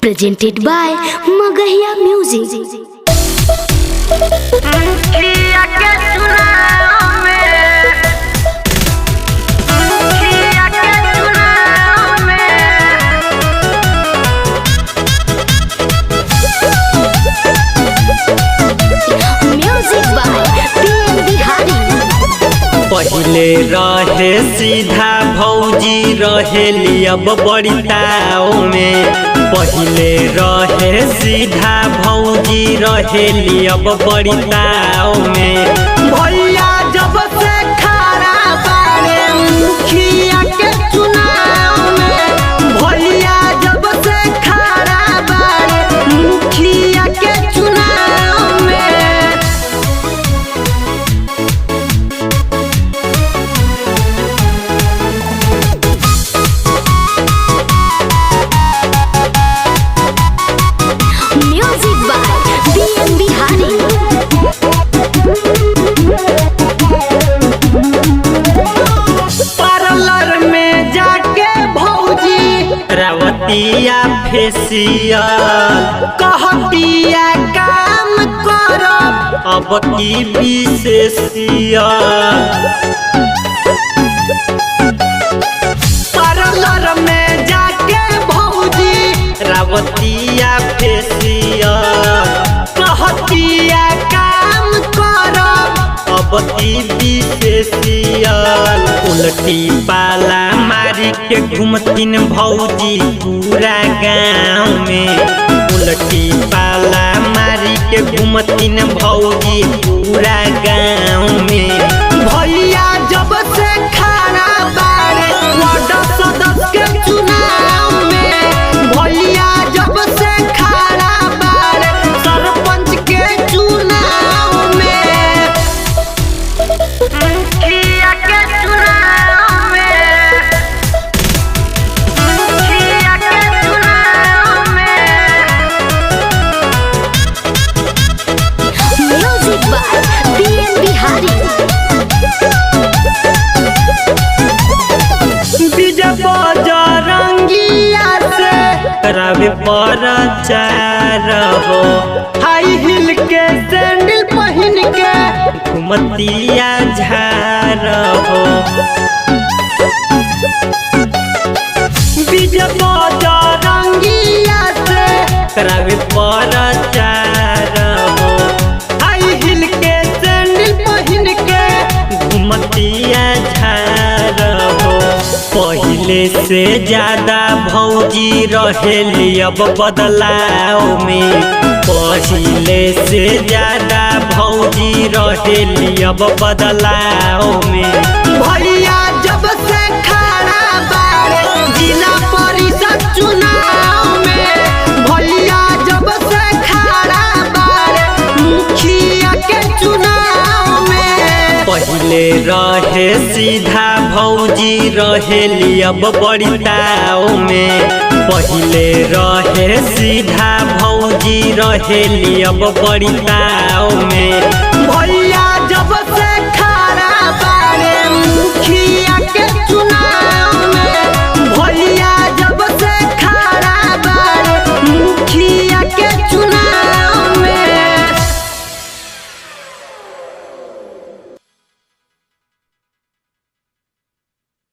Presented by Magahiya Music. Music by PM Bihari. पहिले रहे सीधा भौजी रहेली अब बड़ी ताव में। पहिले रहे सीधा भौजी रहेली अब बड़ी ताव में। भैया जब से खड़ा बारे मुखिया के चुनाव में। भैया जब से खड़ा बारे मुखिया के चुनाव में। Music by PM Bihari. Parlour में जाके भौजी रावतिया फेसियल कहतिया काम करब अब की विशेषियल। पार्लर में जाके भौजी रावतिया फेसियल कहतिया काम करब अब की विशेषियल। उल्टी पाला मारी के घूमतीन भौजी पूरा गाँव में। उल्टी पाला मारी के घूमतीन भौजी पूरा गाँव में। भैया जब से खड़ा बारे वार्ड सदस्य के चुनाव में। भैया जब से खड़ा बारे सरपंच के चुनाव में। मुखिया के चुनाव में। मुखिया के चुनाव में। Music by PM Bihari. DJ बजरंगिया से करावे प्रचार हो। हाई हिल के सैंडल पहन के घुमतिया झार हो। डीजे बजरंगिया से करावे प्रचार हो। हाई हिल के सैंडल पहन के घुमतिया झार हो। पहिले से ज्यादा भौजी रहेली अब बदलाव में। पहिले से ज्यादा भौजी रहेली अब बदलाव में। भैया जब से खड़ा बारे जिला परिषद चुनाव में। भैया जब से खड़ा बारे मुखिया के चुनाव में। पहिले रहे सीधा भौजी रहेली अब बड़ी ताव में। पहिले रहे सीधा भौजी रहेली अब बड़ी ताव में। भैया